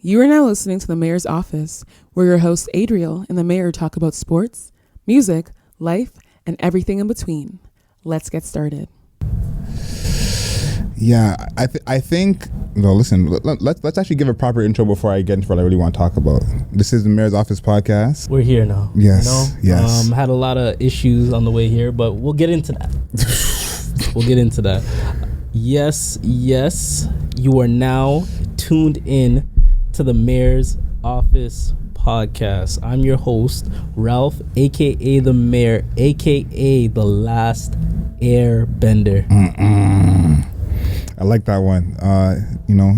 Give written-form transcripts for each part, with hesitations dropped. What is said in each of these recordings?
You are now listening to the Mayor's Office, where your hosts Adriel and the Mayor talk about sports, music, life, and everything in between. Let's get started. Yeah, I think. No, listen. Let's actually give a proper intro before I get into what I really want to talk about. This is the Mayor's Office podcast. We're here now. Yes. Yes. Had a lot of issues on the way here, but we'll get into that. Yes. You are now tuned in to the Mayor's Office podcast. I'm your host, Ralph, aka the Mayor, aka the Last Airbender. I like that one.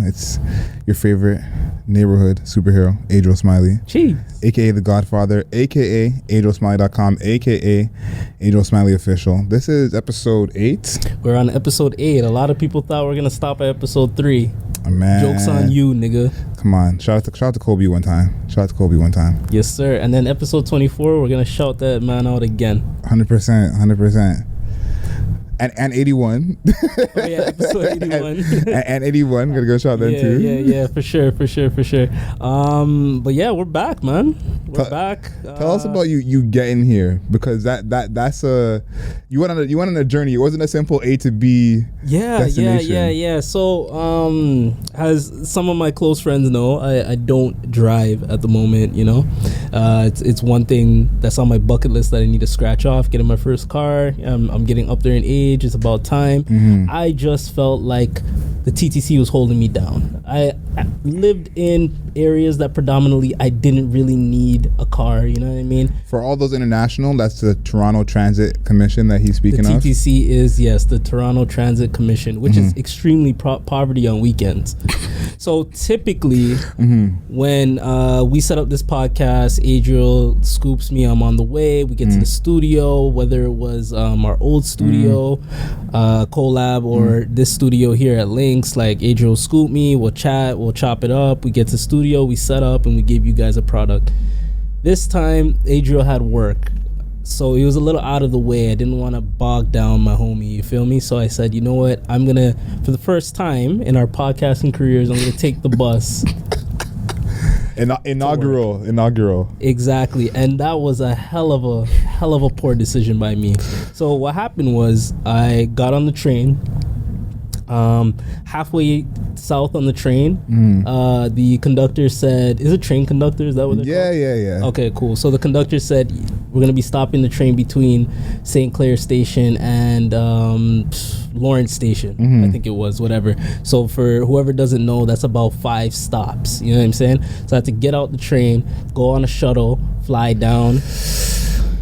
It's your favorite neighborhood superhero, Adriel Smiley. Jeez. AKA the Godfather, AKA AdrielSmiley.com, AKA Adriel Smiley Official. This is episode 8. We're on episode 8. A lot of people thought we were gonna stop at episode 3. Man. Joke's on you, nigga. Come on. Shout out to Kobe one time. Yes, sir. And then episode 24, we're gonna shout that man out again. 100%. And 81. Oh yeah, episode 81. and 81, gotta go shout that too. Yeah, for sure. But yeah, we're back, man. We're back. Tell us about you getting here, because that's you went on a journey. It wasn't a simple A to B destination. Yeah. So as some of my close friends know, I don't drive at the moment. It's one thing that's on my bucket list that I need to scratch off. Getting my first car. I'm getting up there in age. It's about time. Mm-hmm. I just felt like the TTC was holding me down. I lived in areas that predominantly I didn't really need a car. You know what I mean? For all those international, that's the Toronto Transit Commission that he's speaking of. The TTC is, yes, the Toronto Transit Commission, which is extremely poverty on weekends. So typically, when we set up this podcast, Adriel scoops me. I'm on the way. We get to the studio, whether it was our old studio, collab, or this studio here at Links. Like, Adriel scoop me, we'll chat, we'll chop it up. We get to studio, we set up, and we give you guys a product. This time, Adriel had work, so he was a little out of the way. I didn't want to bog down my homie, you feel me? So I said, you know what? I'm going to, for the first time in our podcasting careers, I'm going to take the bus. Inaugural. Exactly. And that was a hell of a poor decision by me. So what happened was I got on the train. Halfway south on the train, the conductor said, is it train conductor? Is that what they're called? Yeah. Okay, cool. So the conductor said, we're going to be stopping the train between St. Clair Station and Lawrence Station. I think it was, whatever. So for whoever doesn't know, that's about 5 stops. You know what I'm saying? So I had to get out the train, go on a shuttle, fly down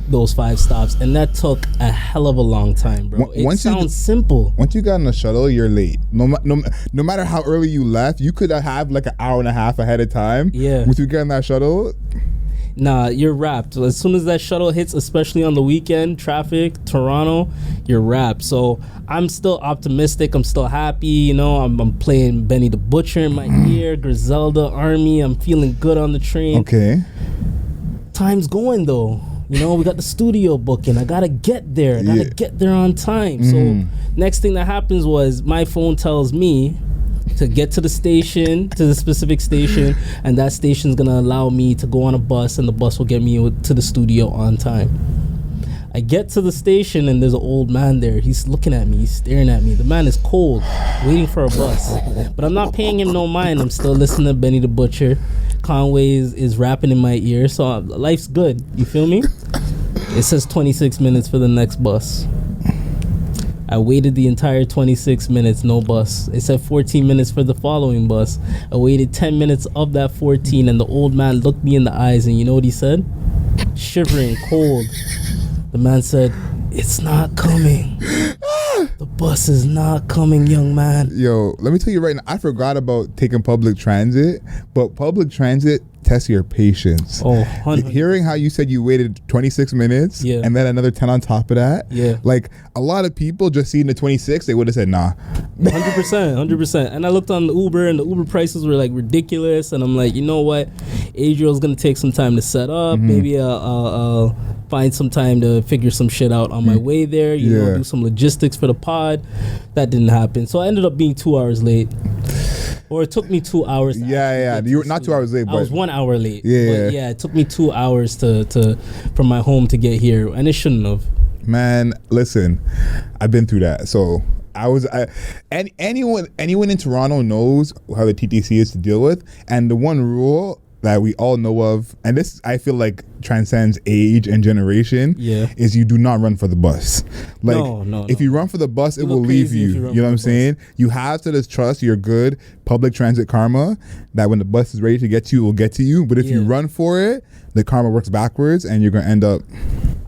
those 5 stops, and that took a hell of a long time, bro. It sounds simple. Once you got on the shuttle, you're late. No matter how early you left, you could have like an hour and a half ahead of time. Yeah. Once you get on that shuttle, nah, you're wrapped. As soon as that shuttle hits, especially on the weekend, traffic, Toronto, you're wrapped. So I'm still optimistic. I'm still happy. I'm playing Benny the Butcher in my ear, Griselda Army. I'm feeling good on the train. Okay. Time's going though. We got the studio booking. I gotta get there. I gotta get there on time. So next thing that happens was my phone tells me to get to the station, to the specific station, and that station's gonna allow me to go on a bus, and the bus will get me to the studio on time. I get to the station, and there's an old man there. He's looking at me. He's staring at me. The man is cold, waiting for a bus. But I'm not paying him no mind. I'm still listening to Benny the Butcher. Conway is rapping in my ear, so life's good. You feel me? It says 26 minutes for the next bus. I waited the entire 26 minutes, no bus. It said 14 minutes for the following bus. I waited 10 minutes of that 14, and the old man looked me in the eyes, and you know what he said? Shivering, cold. The man said, "It's not coming. The bus is not coming, young man." Yo, let me tell you right now, I forgot about taking public transit, but public transit tests your patience. Oh, 100%. Hearing how you said you waited 26 minutes and then another 10 on top of that. Yeah. Like, a lot of people just seeing the 26, they would have said, nah. 100%. And I looked on the Uber, and the Uber prices were like ridiculous. And I'm like, you know what? Adriel's going to take some time to set up. Maybe I'll find some time to figure some shit out on my way there. You know, do some logistics for the pod. That didn't happen. So I ended up being 2 hours late. Or it took me 2 hours. You were not 2 hours late. I was 1 hour late. Yeah. But it took me 2 hours to from my home to get here, and it shouldn't have. Man, listen, I've been through that. So anyone in Toronto knows how the TTC is to deal with, and the one rule that we all know of, and this I feel like transcends age and generation, is you do not run for the bus. Like, if you run for the bus, it will leave you. You know what I'm saying? You have to just trust your good public transit karma that when the bus is ready to get to you, it will get to you. But if you run for it, the karma works backwards, and you're gonna end up.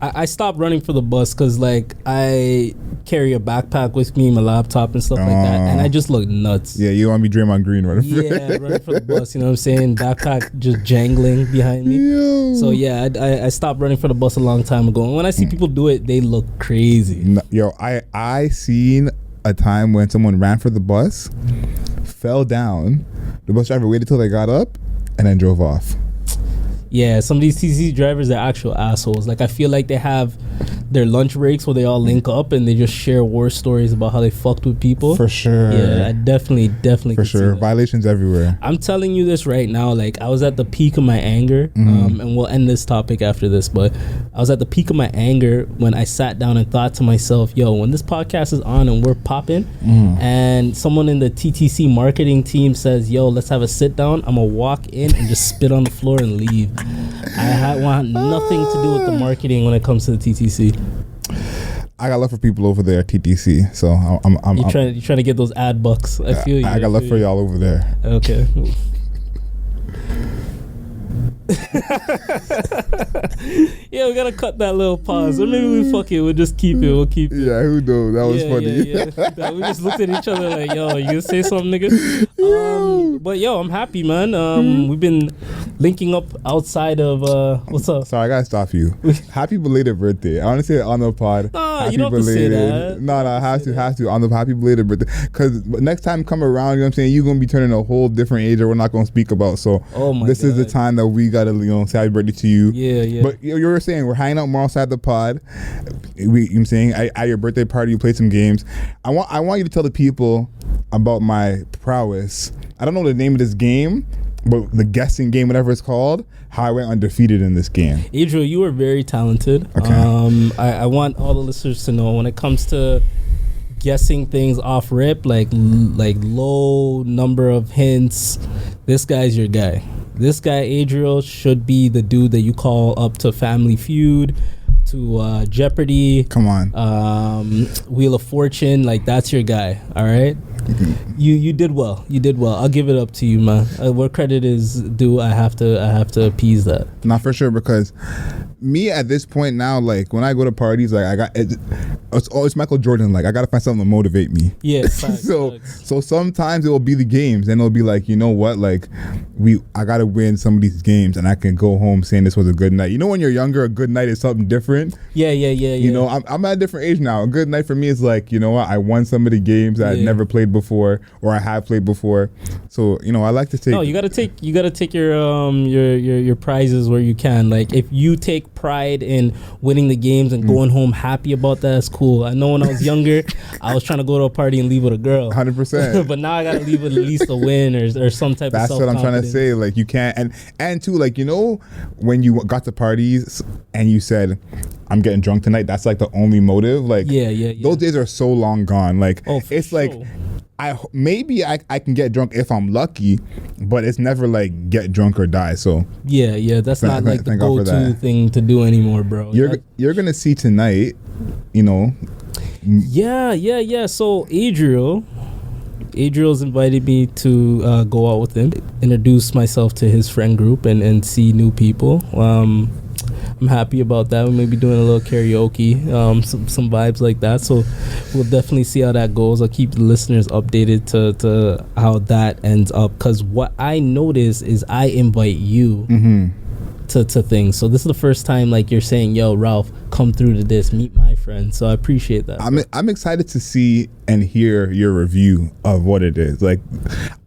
I stopped running for the bus because like I carry a backpack with me, my laptop and stuff like that, and I just look nuts. Yeah, you want to be Draymond Green running for running for the bus, you know what I'm saying? Backpack just jangling behind me. Yo. So yeah, I stopped running for the bus a long time ago, and when I see people do it, they look crazy. Yo, I seen a time when someone ran for the bus, fell down, the bus driver waited till they got up, and then drove off. Yeah, some of these TTC drivers are actual assholes. Like, I feel like they have their lunch breaks where they all link up and they just share war stories about how they fucked with people. For sure. Yeah, I definitely. For sure. Violations everywhere. I'm telling you this right now. Like, I was at the peak of my anger, and we'll end this topic after this, but I was at the peak of my anger when I sat down and thought to myself, yo, when this podcast is on and we're popping, and someone in the TTC marketing team says, yo, let's have a sit down, I'm going to walk in and just spit on the floor and leave. I want nothing to do with the marketing when it comes to the TTC. I got love for people over there at TTC, so I'm you're trying to get those ad bucks. I feel you. I got love for y'all over there. Okay. Yeah, we gotta cut that little pause, or maybe we fuck it. We'll just keep it. We'll keep it. Yeah, who knows? That was funny. Yeah. We just looked at each other like, yo, you gonna say something, nigga? But yo, I'm happy, man. We've been linking up outside of what's up? Sorry, I gotta stop you. Happy belated birthday. I want to say it on the pod. Happy you don't belated. Have to say that. No, I have to on the happy belated birthday. Because next time come around, you know what I'm saying, you're gonna be turning a whole different age that we're not gonna speak about. So this is the time that we gotta, say happy birthday to you. Yeah. But you were saying we're hanging out more outside the pod. You know what I'm saying, at your birthday party, you played some games. I want you to tell the people about my prowess. I don't know the name of this game, but the guessing game, whatever it's called, how I went undefeated in this game. Adriel, you are very talented. Okay. I want all the listeners to know when it comes to guessing things off rip, like low number of hints, this guy's your guy. This guy, Adriel, should be the dude that you call up to Family Feud, to Jeopardy. Come on. Wheel of Fortune, like that's your guy. All right. Mm-hmm. You did well. I'll give it up to you, man. Where credit is due, I have to appease that. Not for sure, because me at this point now, like when I go to parties, like it's Michael Jordan. Like I gotta find something to motivate me. Yeah. So sometimes it will be the games, and it'll be like, you know what, like I gotta win some of these games, and I can go home saying this was a good night. You know, when you're younger, a good night is something different. Yeah. You know, I'm at a different age now. A good night for me is like, you know what, I won some of the games that I'd never played before, or I have played before. So you know, I like to take. No, you gotta take your prizes where you can. Like if you take pride in winning the games and going home happy about that, it's cool. I know when I was younger, I was trying to go to a party and leave with a girl. 100%. But now I gotta leave with at least a win or some type That's of self-confidence. what I'm trying to say. Like you can't, and too, like, you know, when you got to parties and you said, I'm getting drunk tonight, that's like the only motive. Like yeah. Those days are so long gone. Like it's sure. like maybe I can get drunk if I'm lucky, but it's never like get drunk or die. So yeah, that's not like the go-to thing to do anymore, bro. You're gonna see tonight, you know. Yeah. So Adriel's invited me to go out with him, introduce myself to his friend group, and see new people. I'm happy about that. We may be doing a little karaoke, some vibes like that. So we'll definitely see how that goes. I'll keep the listeners updated to how that ends up. Because what I notice is I invite you to things. So this is the first time like you're saying, yo, Ralph, come through to this, meet my friend. So I appreciate that. I'm excited to see and hear your review of what it is. Like,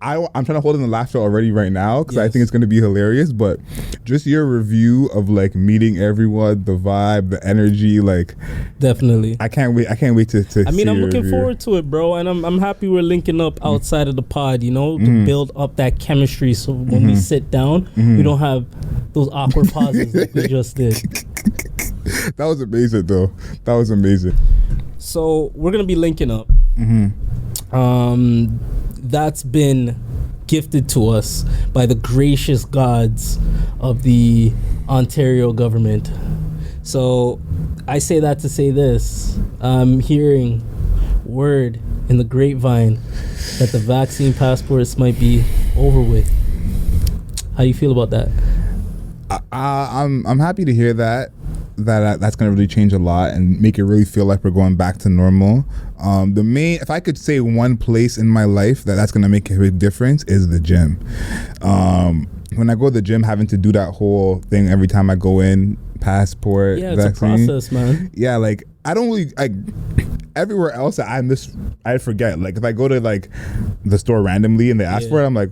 I'm trying to hold in the laughter already right now because I think it's going to be hilarious. But just your review of like meeting everyone, the vibe, the energy, like definitely. I can't wait. I can't wait to. I mean, I'm looking forward to it, bro, and I'm happy we're linking up outside of the pod. You know, to build up that chemistry. So when we sit down, we don't have those awkward pauses like we just did. That was amazing, though. That was amazing. So we're gonna be linking up. That's been gifted to us by the gracious gods of the Ontario government. So I say that to say this. I'm hearing word in the grapevine that the vaccine passports might be over with. How do you feel about that? I'm happy to hear that. That's going to really change a lot and make it really feel like we're going back to normal. If I could say one place in my life that's going to make a big difference is the gym. When I go to the gym, having to do that whole thing every time I go in, passport, yeah, it's vaccine. a process, man. Yeah, like I don't really like everywhere else I forget. Like if I go to like the store randomly and they ask for it, I'm like,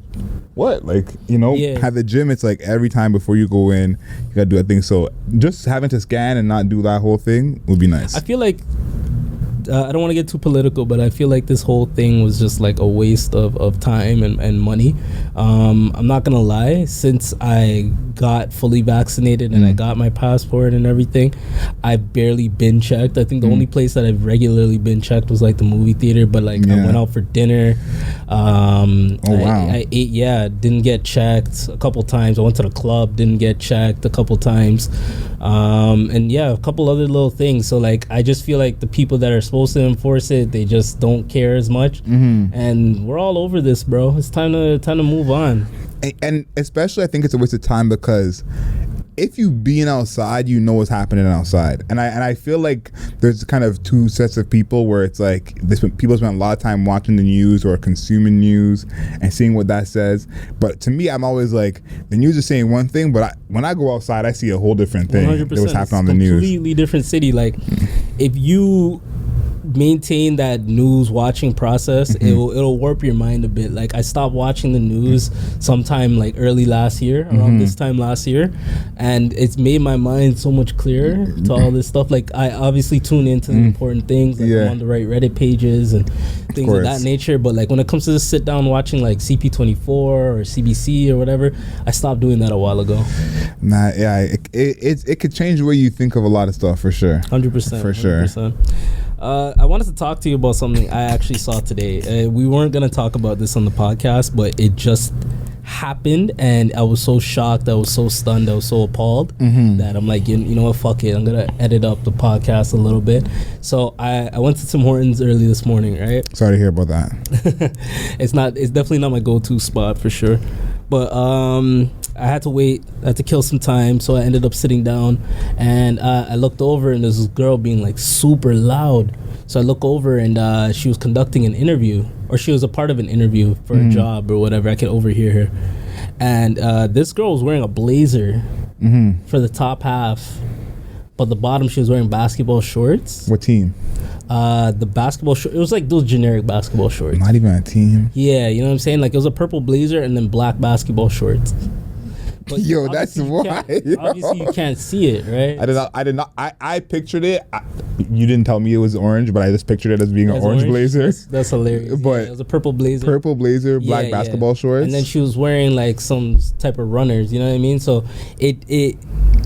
what? Like, you know, at the gym, it's like every time before you go in, you gotta do that thing. So just having to scan and not do that whole thing would be nice. I feel like I don't want to get too political, but I feel like this whole thing was just like a waste of time and money. I'm not gonna lie, since I got fully vaccinated and I got my passport and everything, I've barely been checked. I think the only place that I've regularly been checked was like the movie theater, but like I went out for dinner. I ate, didn't get checked a couple times. I went to the club, didn't get checked a couple times. And a couple other little things. So like I just feel like the people that are supposed to enforce it, they just don't care as much. And we're all over this, bro. It's time to move on. And especially I think it's a waste of time because if you being outside, you know what's happening outside. And I feel like there's kind of two sets of people where it's like people spend a lot of time watching the news or consuming news and seeing what that says. But to me, I'm always like, the news is saying one thing, but when I go outside, I see a whole different thing 100%. that was happening on the news. Completely different city. Like if you maintain that news watching process, it'll warp your mind a bit. Like I stopped watching the news sometime like early last year, around this time last year, and it's made my mind so much clearer to all this stuff. Like I obviously tune into the important things, like I'm on the right Reddit pages and things of that nature, but like when it comes to just sit down watching like CP24 or CBC or whatever, I stopped doing that a while ago. It could change the way you think of a lot of stuff for sure. 100%. For sure. 100%. I wanted to talk to you about something I actually saw today. We weren't going to talk about this on the podcast, but it just happened, and I was so shocked, I was so stunned, I was so appalled that I'm like, you know what, fuck it, I'm going to edit up the podcast a little bit. So I went to Tim Hortons early this morning, right? Sorry to hear about that. It's definitely not my go-to spot for sure. But I had to wait. I had to kill some time, so I ended up sitting down, and I looked over, and there's this girl being like super loud. So I look over, and she was conducting an interview, or she was a part of an interview for a job or whatever. I could overhear her, and this girl was wearing a blazer for the top half, but the bottom she was wearing basketball shorts. What team? The basketball shorts. It was like those generic basketball shorts. Not even a team. Yeah, you know what I'm saying? Like it was a purple blazer and then black basketball shorts. But yo, that's why. Obviously, you can't see it, right? I did not. I pictured it. You didn't tell me it was orange, but I just pictured it as being an orange blazer. That's hilarious. But it was a purple blazer. Black basketball shorts. And then she was wearing like some type of runners. You know what I mean? So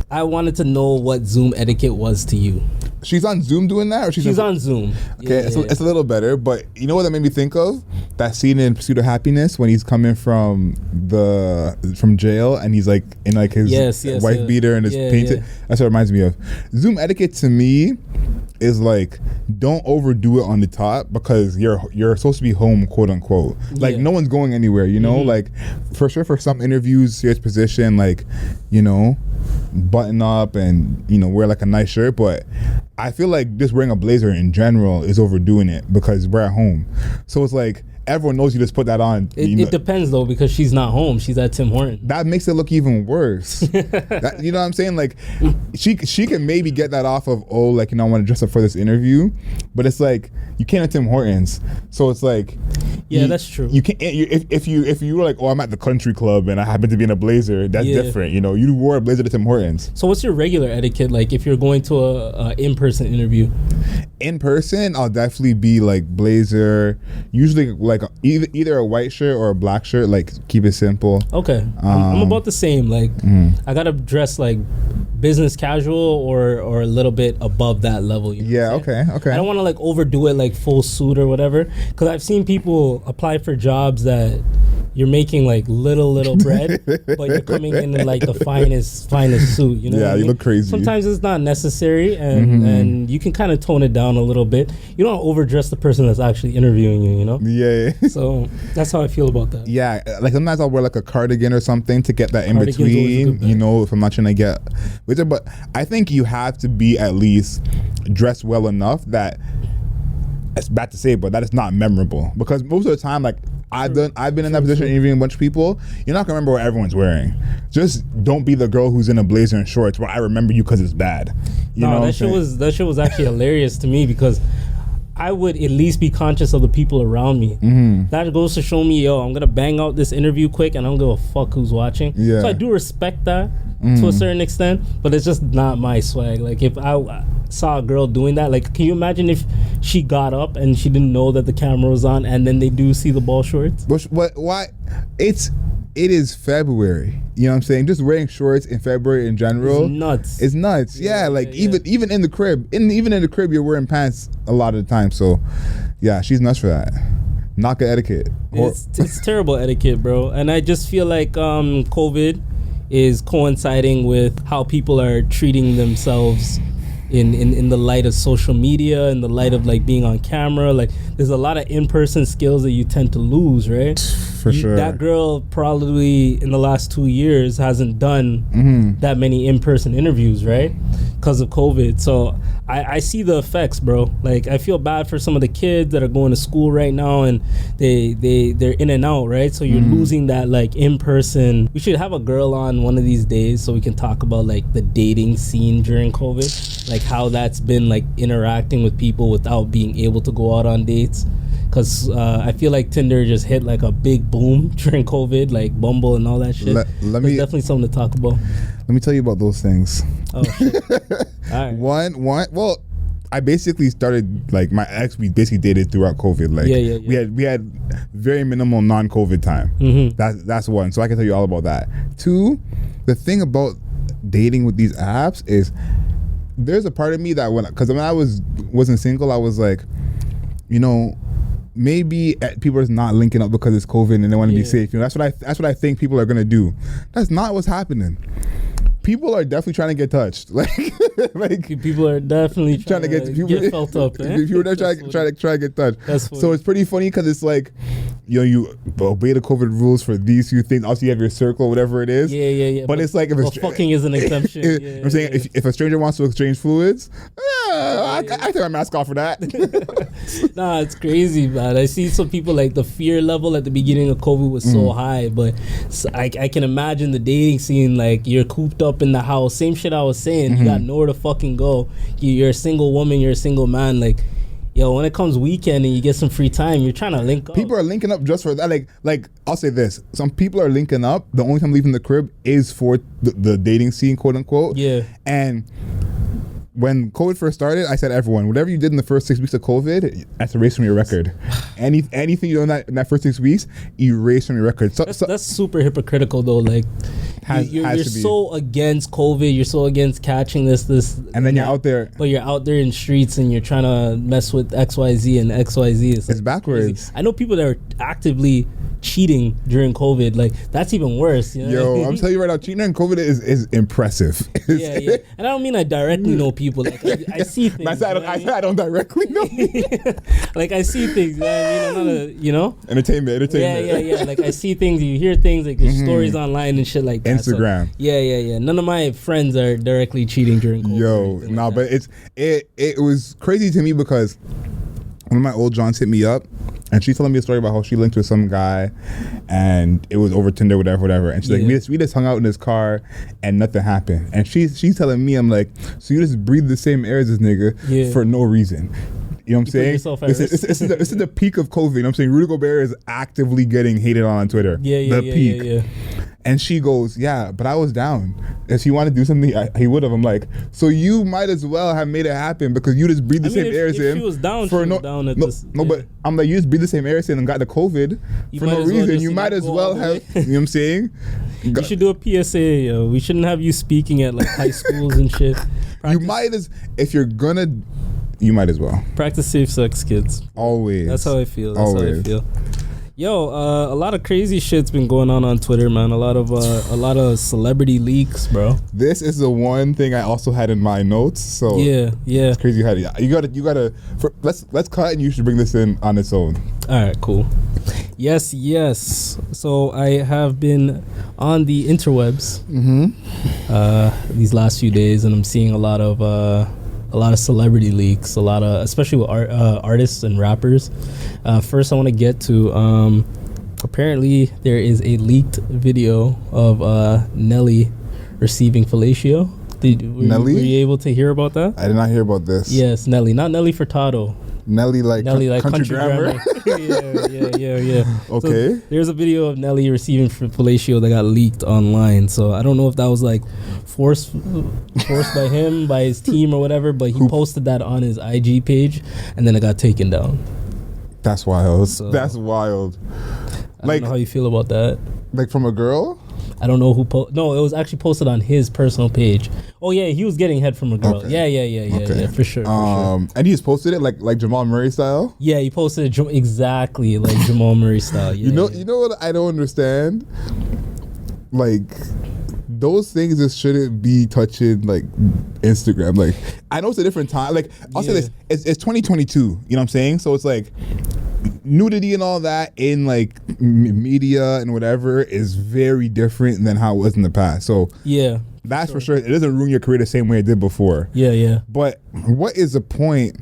I wanted to know what Zoom etiquette was to you. She's on Zoom doing that, or she's on Zoom. Okay, it's a little better, but you know what that made me think of? That scene in Pursuit of Happiness when he's coming from jail and he's like in like his wife beater and his painted. That's what it reminds me of. Zoom etiquette to me is like, don't overdo it on the top because you're supposed to be home, quote unquote. Like no one's going anywhere, you know. Like for sure, for some interviews, serious position, like, you know, button up and, you know, wear like a nice shirt, but I feel like just wearing a blazer in general is overdoing it because we're at home. So it's like everyone knows you just put that on. It depends though, because she's not home. She's at Tim Hortons. That makes it look even worse. You know what I'm saying? Like, she can maybe get that off of, oh, like, you know, I want to dress up for this interview, but it's like you can't at Tim Hortons, so it's like, yeah, that's true. You can't if you were like, oh, I'm at the country club and I happen to be in a blazer. That's different. You know, you wore a blazer to Tim Hortons. So what's your regular etiquette like if you're going to a in-person interview? In person, I'll definitely be like blazer, usually like either a white shirt or a black shirt. Like, keep it simple. Okay, I'm about the same. Like, I gotta dress like business casual or a little bit above that level. You know yeah. Okay. I don't want to like overdo it like full suit or whatever, because I've seen people apply for jobs that you're making like little bread, but you're coming in like the finest suit. You know? Yeah, you look crazy. Sometimes it's not necessary, and you can kind of tone it down a little bit. You don't overdress the person that's actually interviewing you. You know? Yeah. So that's how I feel about that. Yeah, like sometimes I'll wear like a cardigan or something to get that in between. You know, if I'm not trying to get, but I think you have to be at least dressed well enough that. It's bad to say, but that is not memorable, because most of the time, like I've been in that position interviewing a bunch of people. You're not gonna remember what everyone's wearing. Just don't be the girl who's in a blazer and shorts. But I remember you because it's bad. You know that shit was actually hilarious to me, because I would at least be conscious of the people around me. That goes to show me, yo, I'm gonna bang out this interview quick, and I don't give a fuck who's watching. Yeah. So I do respect that to a certain extent, but it's just not my swag. Like, if I saw a girl doing that, like, can you imagine if she got up and she didn't know that the camera was on, and then they do see the ball shorts? Why? It is February. You know what I'm saying? Just wearing shorts in February in general. It's nuts. Yeah, like even in the crib. Even in the crib, you're wearing pants a lot of the time. So, yeah, she's nuts for that. Knock etiquette. It's terrible etiquette, bro. And I just feel like COVID is coinciding with how people are treating themselves in the light of social media, in the light of like being on camera. Like, there's a lot of in-person skills that you tend to lose, right? For sure. That girl probably in the last 2 years hasn't done that many in-person interviews, right? Because of COVID. So I see the effects, bro. Like, I feel bad for some of the kids that are going to school right now, and they're in and out, right? So you're losing that like in-person. We should have a girl on one of these days so we can talk about like the dating scene during COVID, like how that's been like interacting with people without being able to go out on dates. Because I feel like Tinder just hit like a big boom during COVID, like Bumble and all that shit. There's definitely something to talk about. Let me tell you about those things. Oh, shit. All right. One. Well, I basically started, like, my ex, we basically dated throughout COVID. Like, we had very minimal non-COVID time. That's one. So I can tell you all about that. Two, the thing about dating with these apps is there's a part of me that when I wasn't single, I was like, you know, maybe people are not linking up because it's COVID and they want to be safe. You know, that's what I think people are gonna do. That's not what's happening. People are definitely trying to get touched. Like people are definitely trying to get felt up. People are trying to get touched. That's funny. So it's pretty funny because it's like, you know, you obey the COVID rules for these few things. Also, you have your circle, whatever it is. Yeah. But it's like, if fucking is an exemption. I'm saying, if a stranger wants to exchange fluids, I take my mask off for that. Nah, it's crazy, man. I see some people, like, the fear level at the beginning of COVID was so high, but I can imagine the dating scene. Like, you're cooped up in the house. Same shit I was saying. You got nowhere to fucking go. You're a single woman. You're a single man. Like, yo, when it comes weekend and you get some free time, you're trying to link up. People are linking up just for that. Like I'll say this: some people are linking up. The only time leaving the crib is for the dating scene, quote unquote. Yeah. And when COVID first started, I said, everyone, whatever you did in the first 6 weeks of COVID, that's erased from your record. Anything you done in that first 6 weeks, erased from your record. That's super hypocritical, though. Like, you're so against COVID, you're so against catching this, and then you're out there. But you're out there in streets and you're trying to mess with XYZ, and XYZ. It's backwards. Crazy. I know people that are actively cheating during COVID. Like, that's even worse. You know? Yo, I'm telling you right now, cheating during COVID is impressive. Yeah. And I don't mean I directly know people. Like, I see things. I don't directly know. Like, I see things. You know? Entertainment. Yeah. Like, I see things. You hear things. Like, there's stories online and shit like that. Instagram. So, yeah. None of my friends are directly cheating during COVID. But it was crazy to me because one of my old Johns hit me up, and she's telling me a story about how she linked with some guy, and it was over Tinder, whatever. And she's like, we just hung out in his car, and nothing happened. And she's telling me, I'm like, so you just breathe the same air as this nigga for no reason. You know what I'm saying? This is the peak of COVID. You know what I'm saying? Rudy Gobert is actively getting hated on Twitter. The peak. And she goes, yeah, but I was down. If he wanted to do something, he would have. I'm like, so you might as well have made it happen because you just breathe the same air as him. She was down, this. But I'm like, you just breathe the same air as him and got the COVID for no reason. You might as well have, you know what I'm saying? You should do a PSA, yo. We shouldn't have you speaking at like high schools and shit. You might if you're gonna, you might as well. Practice safe sex, kids. Always. That's how I feel. Yo, a lot of crazy shit's been going on Twitter, man. A lot of celebrity leaks, bro. This is the one thing I also had in my notes. So yeah, it's crazy. You gotta. Let's cut, and you should bring this in on its own. All right, cool. Yes. So I have been on the interwebs these last few days, and I'm seeing a lot of celebrity leaks, especially with artists and rappers. First, I want to get to apparently there is a leaked video of Nelly receiving fellatio. Were you able to hear about that? I did not hear about this. Yes, Nelly, not Nelly Furtado. Nelly like country grammar. yeah. Okay. So there's a video of Nelly receiving fellatio that got leaked online. So I don't know if that was like forced by him, by his team or whatever, but he posted that on his IG page and then it got taken down. That's wild. That's wild. I don't know how you feel about that. Like from a girl? I don't know who No, it was actually posted on his personal page. Oh yeah, he was getting head from a girl. Okay. Yeah, for sure. And he just posted it like Jamal Murray style? Yeah, he posted it exactly like Jamal Murray style. Yeah, you know what I don't understand? Like those things just shouldn't be touching like Instagram. Like I know it's a different time. Like I'll say this, it's 2022. You know what I'm saying? So it's like nudity and all that in like media and whatever is very different than how it was in the past. So yeah, that's for sure. It doesn't ruin your career the same way it did before. Yeah. But what is the point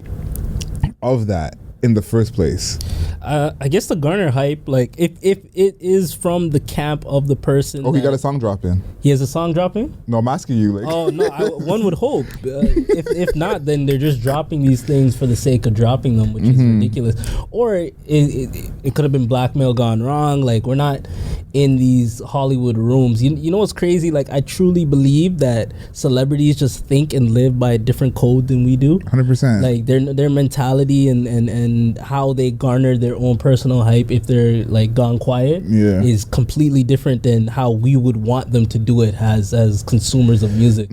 of that in the first place? I guess the garner hype, like if it is from the camp of the person. Oh, he got a song dropping. He has a song dropping? No, I'm asking you. Like. Oh no, one would hope. If not, then they're just dropping these things for the sake of dropping them, which is ridiculous. Or it could have been blackmail gone wrong. Like we're not in these Hollywood rooms. You know what's crazy? Like I truly believe that celebrities just think and live by a different code than we do. 100%. Like their mentality and how they garner their own personal hype if they're like gone quiet is completely different than how we would want them to do it as consumers of music.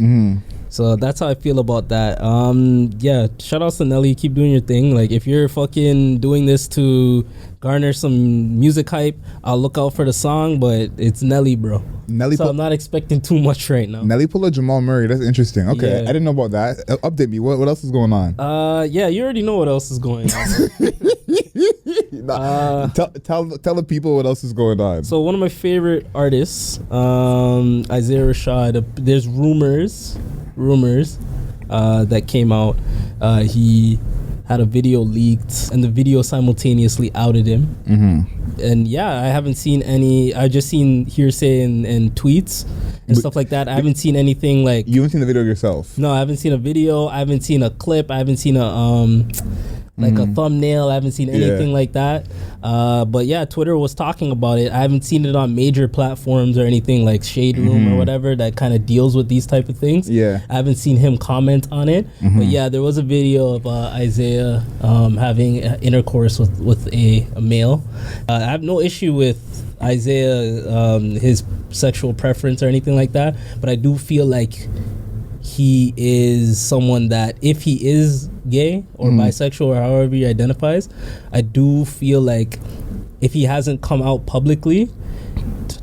So that's how I feel about that. Shout outs to Nelly. Keep doing your thing. Like if you're fucking doing this to garner some music hype, I'll look out for the song, but it's Nelly, bro. I'm not expecting too much right now. Nelly pulled a Jamal Murray. That's interesting. Okay, I didn't know about that. Update me. What else is going on? You already know what else is going on. Tell the people what else is going on. So one of my favorite artists, Isaiah Rashad. There's rumors that came out. He had a video leaked, and the video simultaneously outed him. And I haven't seen any. I just seen hearsay and tweets and stuff like that. I haven't seen anything like. You haven't seen the video yourself? No, I haven't seen a video. I haven't seen a clip. I haven't seen a a thumbnail. I haven't seen anything like that. But yeah, Twitter was talking about it. I haven't seen it on major platforms or anything like Shade Room or whatever that kind of deals with these type of things. I haven't seen him comment on it. But yeah, there was a video of Isaiah having intercourse with a male. I have no issue with Isaiah, his sexual preference or anything like that. But I do feel like he is someone that if he is gay or bisexual or however he identifies, I do feel like if he hasn't come out publicly,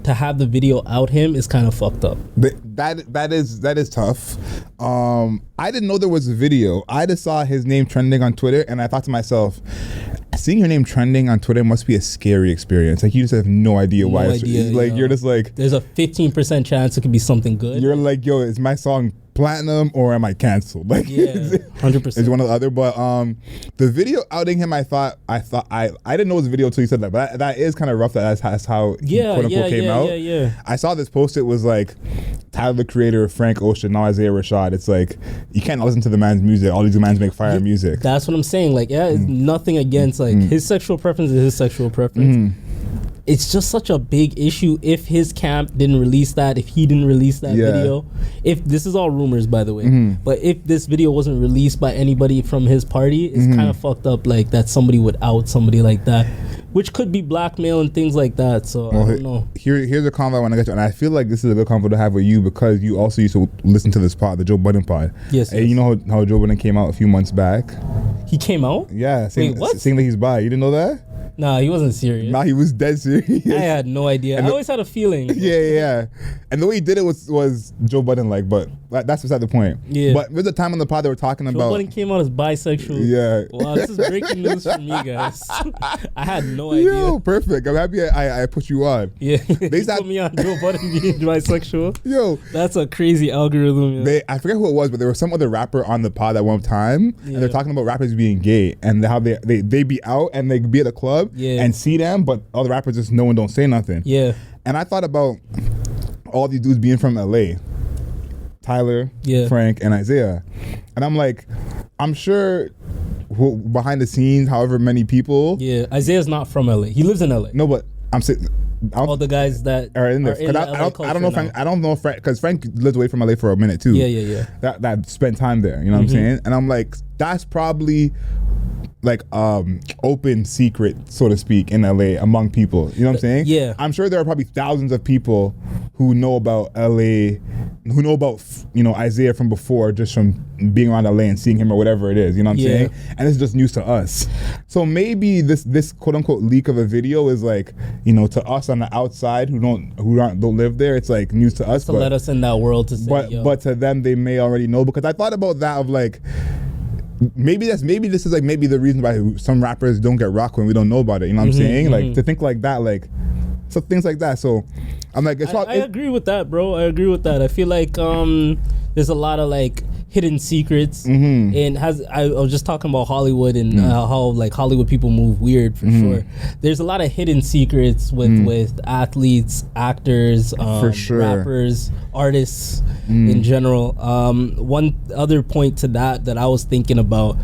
to have the video out him is kind of fucked up. That is tough. I didn't know there was a video. I just saw his name trending on Twitter, and I thought to myself, seeing your name trending on Twitter must be a scary experience. Like you just have no idea why. You're just like, there's a 15% chance it could be something good. You're like, yo, is my song platinum or am I canceled? Like, yeah, 100%. It's one or the other. But the video outing him, I didn't know it was a video until you said that. But that is kind of rough. That's how he, quote unquote came out. Yeah. I saw this post. It was like Tyler the Creator, Frank Ocean, now Isaiah Rashad. It's like you can't listen to the man's music. All these mans make fire music. That's what I'm saying. Like, it's nothing against like his sexual preference is his sexual preference. It's just such a big issue if his camp didn't release that, if he didn't release that video. If this is all rumors, by the way, but if this video wasn't released by anybody from his party, it's kind of fucked up. Like that somebody would out somebody like that, which could be blackmail and things like that. So I don't know. Here's a convo I want to get to, and I feel like this is a good convo to have with you because you also used to listen to this pod, the Joe Budden pod. Yes. And you know how Joe Budden came out a few months back. He came out? Yeah. Wait, what? Saying that he's bi. You didn't know that? Nah, he wasn't serious. Nah, he was dead serious. I had no idea. I always had a feeling. Yeah. And the way he did it was Joe Budden like, but that's beside the point. Yeah. But there's a time on the pod they were talking about. Joe Budden came out as bisexual. Yeah. Wow, this is breaking news for me, guys. I had no idea. Yo, perfect. I'm happy I put you on. Yeah. They put me on Joe Budden being bisexual. Yo. That's a crazy algorithm. Yeah. I forget who it was, but there was some other rapper on the pod at one time, and they're talking about rappers being gay and how they be out and they be at a club and see them, but all the rappers just know and don't say nothing. Yeah. And I thought about all these dudes being from LA. Tyler, Frank, and Isaiah. And I'm like, I'm sure behind the scenes, however many people. Yeah, Isaiah's not from LA. He lives in LA. No, but I'm saying all the guys that are in there. I don't know Frank. I don't know Frank because Frank lived away from LA for a minute too. Yeah. That spent time there. You know what I'm saying? And I'm like, that's probably like open secret, so to speak, in LA among people. You know what I'm saying? Yeah. I'm sure there are probably thousands of people who know about LA, who know about Isaiah from before, just from being around LA and seeing him or whatever it is. You know what I'm saying? And it's just news to us. So maybe this quote unquote leak of a video is like, to us on the outside who don't live there, it's like news to us. To let us in that world to say. But to them, they may already know, because I thought about that of like. Maybe this is like maybe the reason why some rappers don't get rocked when we don't know about it. You know what I'm saying? Like to think like that, like so things like that. So I'm like, I agree with that, bro. I agree with that. I feel like there's a lot of like hidden secrets, and I was just talking about Hollywood and how like Hollywood people move weird for sure. There's a lot of hidden secrets with athletes, actors, for sure. rappers, artists in general. One other point to that I was thinking about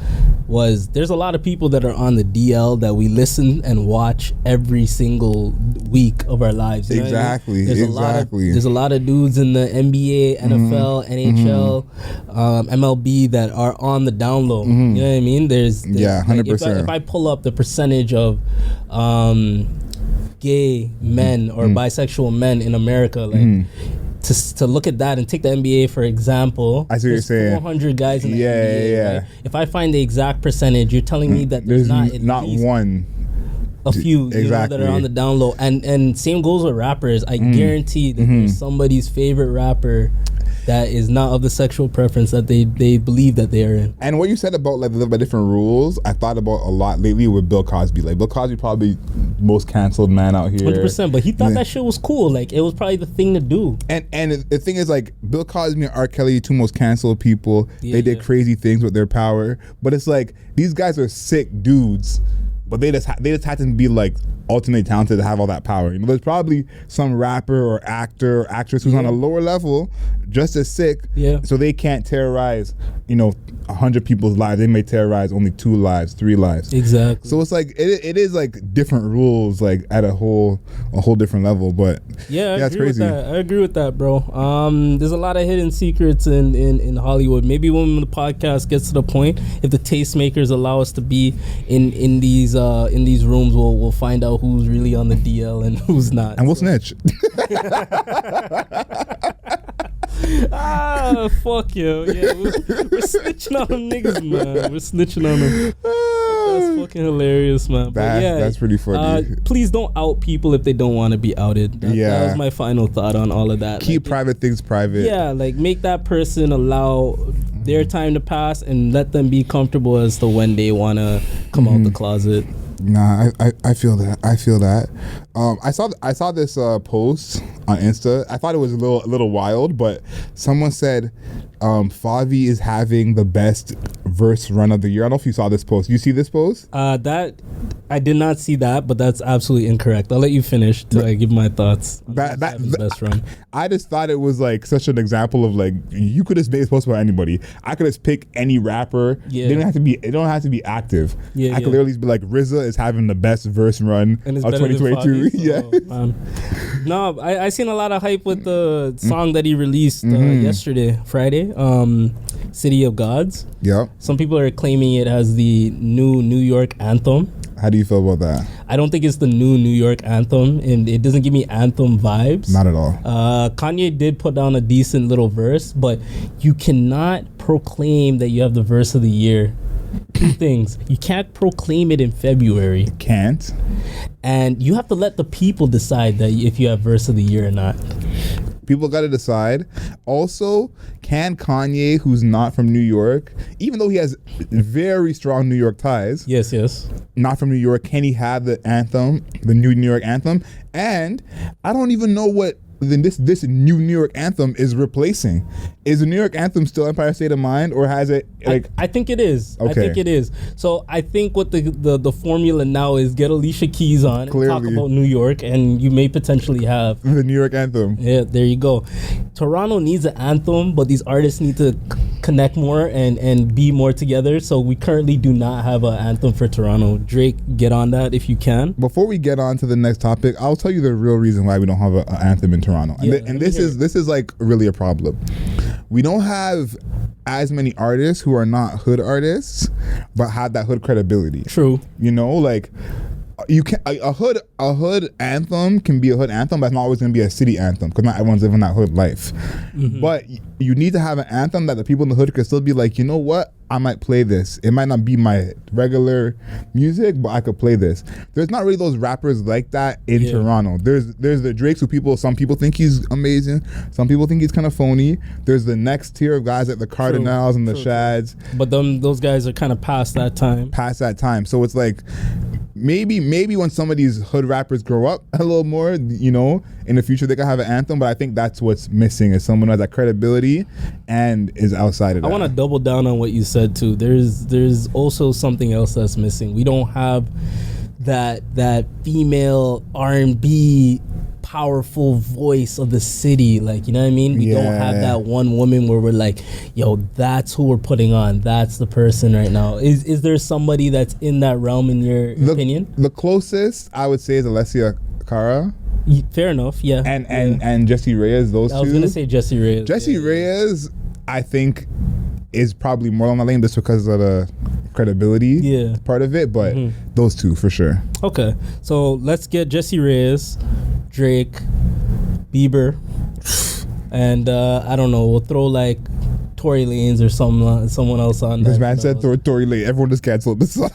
was there's a lot of people that are on the DL that we listen and watch every single week of our lives. You know exactly. What I mean? There's a lot of dudes in the NBA, NFL, NHL, MLB that are on the down low. You know what I mean? There's 100%. Like if I pull up the percentage of gay men or bisexual men in America, like to look at that and take the NBA for example. I see what you're saying. 400 guys in the NBA. Yeah. Right? If I find the exact percentage, you're telling me that there's not one. A few that are on the down low, and same goes with rappers. I guarantee that there's somebody's favorite rapper that is not of the sexual preference that they believe that they are in. And what you said about like the different rules, I thought about a lot lately with Bill Cosby. Like Bill Cosby probably most canceled man out here. 100%, but he thought that shit was cool. Like it was probably the thing to do. And the thing is, like Bill Cosby and R. Kelly, two most canceled people. They did crazy things with their power, but it's like these guys are sick dudes. But they just happen to be like ultimately talented to have all that power. There's probably some rapper or actor or actress who's on a lower level, just as sick. Yeah. So they can't terrorize, 100 people's lives. They may terrorize only 2 lives, 3 lives. Exactly. So it's like it is like different rules, like at a whole different level. But it's crazy. I agree with that, bro. There's a lot of hidden secrets in Hollywood. Maybe when the podcast gets to the point, if the tastemakers allow us to be in these rooms, we'll find out who's really on the DL and who's not. And we'll snitch. Fuck you. Yeah, we're snitching on them niggas, man. We're snitching on them. That's fucking hilarious, man. That's pretty funny. Please don't out people if they don't want to be outed. That was my final thought on all of that. Keep private things private. Yeah, like make that person allow their time to pass and let them be comfortable as to when they want to come out the closet. Nah, I feel that. I saw this post on Insta. I thought it was a little wild, but someone said Favi is having the best verse run of the year. I don't know if you saw this post. You see this post? That I did not see that, but that's absolutely incorrect. I'll let you finish to give my thoughts. That best run. I just thought it was like such an example of like you could just make this post about anybody. I could just pick any rapper. Yeah. They don't have to be. It don't have to be active. Yeah, I could literally be like RZA is having the best verse run of 2022. No, I seen a lot of hype with the song that he released yesterday, Friday. City of Gods. Yeah. Some people are claiming it as the new New York anthem. How do you feel about that? I don't think it's the new New York anthem, and it doesn't give me anthem vibes. Not at all. Kanye did put down a decent little verse, but you cannot proclaim that you have the verse of the year. Two things. You can't proclaim it in February. Can't. And you have to let the people decide that if you have verse of the year or not. People got to decide. Also, can Kanye, who's not from New York, even though he has very strong New York ties, yes, not from New York, can he have the anthem, the new New York anthem? And I don't even know what this new New York anthem is replacing. Is the New York anthem still Empire State of Mind, or has it like? I think it is. Okay. I think it is. So I think what the formula now is get Alicia Keys on and talk about New York, and you may potentially have the New York anthem. Yeah, there you go. Toronto needs an anthem, but these artists need to connect more and be more together. So we currently do not have an anthem for Toronto. Drake, get on that if you can. Before we get on to the next topic, I'll tell you the real reason why we don't have an anthem in Toronto. And this is like really a problem. We don't have as many artists who are not hood artists but have that hood credibility. True. You know, like you can a hood anthem can be a hood anthem, but it's not always going to be a city anthem because not everyone's living that hood life. But you need to have an anthem that the people in the hood can still be like, you know what, I might play this. It might not be my regular music, but I could play this. There's not really those rappers like that in Toronto. There's the Drakes who some people think he's amazing, some people think he's kind of phony. There's the next tier of guys like the Cardinals and the Shads. But those guys are kind of past that time. So it's like maybe when some of these hood rappers grow up a little more, you know, in the future they can have an anthem, but I think that's what's missing is someone who has that credibility and is outside of that. I want to double down on what you said too. There's also something else that's missing. We don't have that female R&B powerful voice of the city, like, you know what I mean? We don't have that one woman where we're like, yo, that's who we're putting on, that's the person right now. Is there somebody that's in that realm in your opinion? The closest I would say is Alicia Cara. Fair enough, yeah. And Jessie Reyes, those two. I was gonna say Jessie Reyes. Jessie Reyes, I think, is probably more on the lane just because of the credibility part of it, but those two for sure. Okay, so let's get Jessie Reyes, Drake, Bieber, and I don't know, we'll throw like Tory Lanez or someone else on. This man said Tory Lanez. Everyone just canceled the song.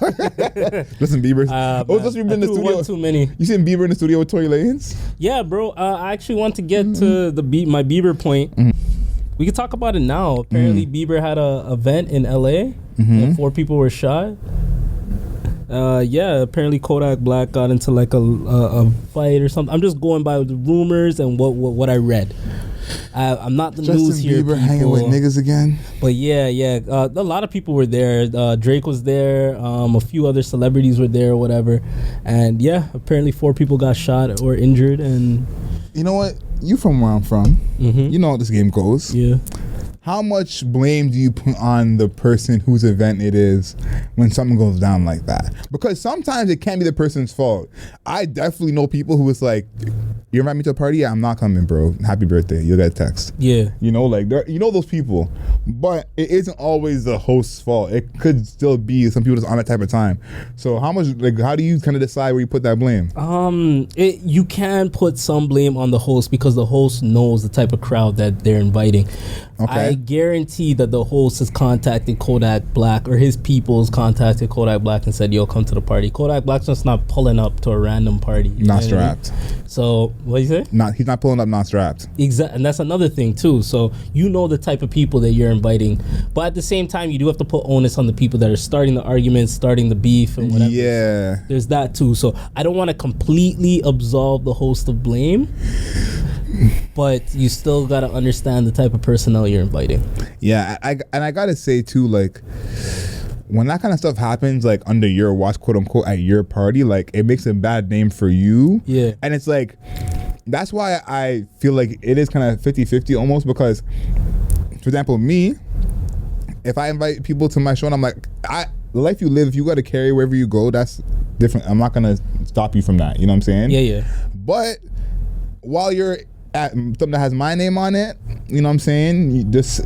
Listen, Bieber's. Supposed to be in the studio. Too many. You seen Bieber in the studio with Tory Lanez? Yeah, bro. I actually want to get to my Bieber point. We could talk about it now. Apparently, Bieber had a event in LA and 4 people were shot. Apparently Kodak Black got into like a fight or something. I'm just going by the rumors and what I read. I'm not the Justin news here. Bieber hanging with niggas again. But a lot of people were there. Drake was there. A few other celebrities were there or whatever. And apparently 4 people got shot or injured. And you know what? You from where I'm from. You know how this game goes. Yeah. How much blame do you put on the person whose event it is when something goes down like that? Because sometimes it can't be the person's fault. I definitely know people who is like, you invite me to a party? Yeah, I'm not coming, bro. Happy birthday. You'll get a text. Yeah. You know, like, you know those people. But it isn't always the host's fault. It could still be some people just on that type of time. So how do you kind of decide where you put that blame? You can put some blame on the host because the host knows the type of crowd that they're inviting. Okay. I guarantee that the host has contacted Kodak Black, or his people's contacted Kodak Black and said, yo, come to the party. Kodak Black's just not pulling up to a random party. Not strapped. So, what do you say? He's not pulling up not strapped. Exactly. And that's another thing too. So, you know the type of people that you're inviting. But at the same time, you do have to put onus on the people that are starting the arguments, starting the beef, and whatever. Yeah. There's that too. So I don't want to completely absolve the host of blame, but you still got to understand the type of personnel you're inviting. Yeah, I gotta say too, like, when that kind of stuff happens, like, under your watch, quote unquote, at your party, like, it makes a bad name for you. Yeah. And it's like, that's why I feel like it is kind of 50-50 almost, because, for example, me, if I invite people to my show and I'm like, the life you live, if you got to carry wherever you go, that's different. I'm not going to stop you from that. You know what I'm saying? Yeah. But while you're at something that has my name on it, you know what I'm saying, you just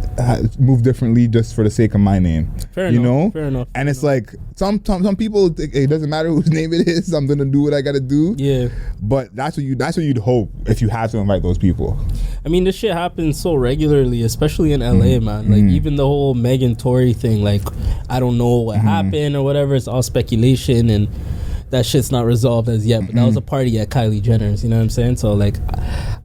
move differently just for the sake of my name. Fair enough. And it's like some people, it doesn't matter whose name it is, I'm gonna do what I gotta do. Yeah. But that's what you'd hope if you have to invite those people. I mean, this shit happens so regularly, especially in LA, man. Like, even the whole Megan Tory thing, like, I don't know what happened or whatever. It's all speculation, and that shit's not resolved as yet. But that was a party at Kylie Jenner's, you know what I'm saying? So, like,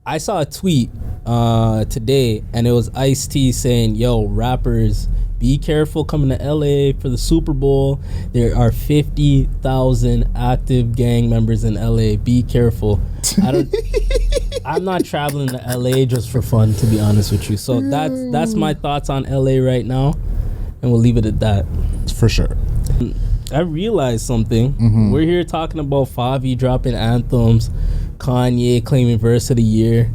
I saw a tweet today, and it was Ice-T saying, yo, rappers, be careful coming to LA for the Super Bowl. There are 50,000 active gang members in LA. Be careful. I'm not traveling to LA just for fun, to be honest with you. So that's my thoughts on LA right now, and we'll leave it at that. For sure. I realized something. We're here talking about Fivio dropping anthems, Kanye claiming verse of the year,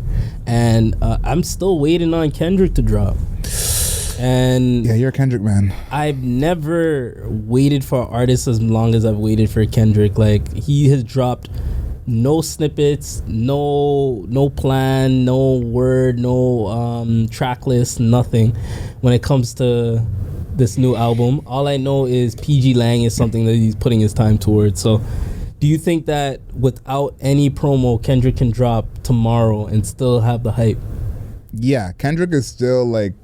and I'm still waiting on Kendrick to drop. And yeah, you're a Kendrick man. I've never waited for artists as long as I've waited for Kendrick. Like, he has dropped no snippets, no plan, no word, no track list, nothing when it comes to this new album. All I know is PG Lang is something that he's putting his time towards. So do you think that without any promo, Kendrick can drop tomorrow and still have the hype? Yeah, Kendrick is still like,